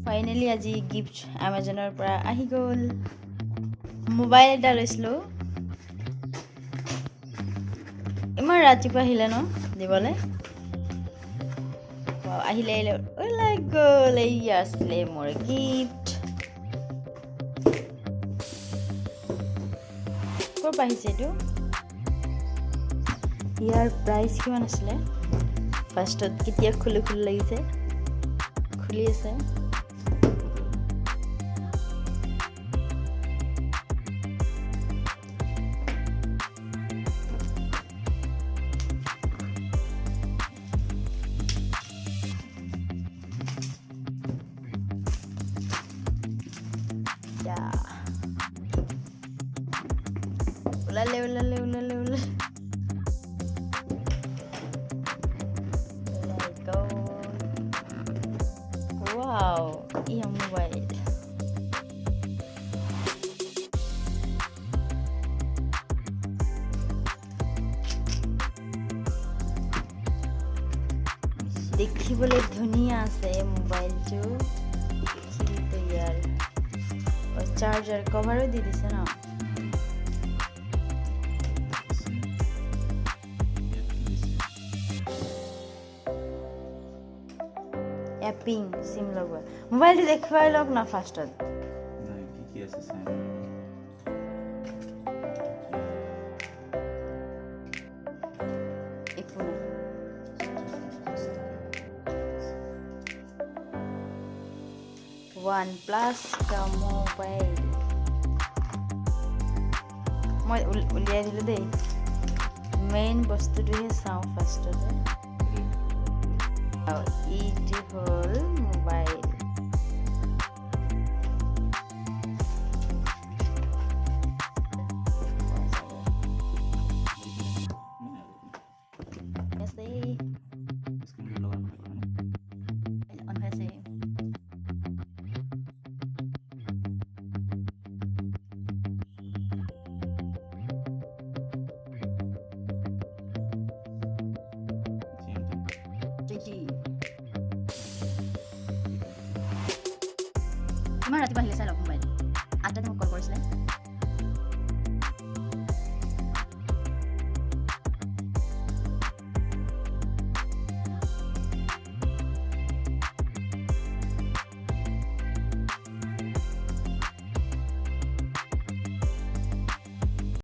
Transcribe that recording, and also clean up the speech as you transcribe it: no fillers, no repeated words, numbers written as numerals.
finally আজি gift Amazonৰ পৰা আহি গ'ল মোবাইল এটা লৈছিলো ইমান ৰাতিপুৱা আহিলে ন দিবলে আহিলে লাইক গ'ল এই আসলে মোৰ গিফট ক'ৰ পৰা আহিছে এইটো ইয়াৰ প্ৰাইচ কিমান আছিলে ফাৰ্ষ্টত কেতিয়া খুলি লাগিছে খুলি আছে ulale go wow iya mobile দেখিবলৈ ধুনীয়া আছে মোবাইলটো কিন্তু ইয়াৰ চাৰ্জাৰ কভাৰো দি দিছে ন এপিং সিম লগোৱা মোবাইলটো দেখুৱাই লওক না ফাৰ্ষ্টত নাই কি আছে চাই একো OnePlus का মোবাইল মই উলিয়াই দিলো দেই মেইন বস্তুটোহে চাওঁ ফাৰ্ষ্টতে ইটি হল মোবাইল ইমান ৰাতিপুৱা আহিলে চাই লওক মোবাইল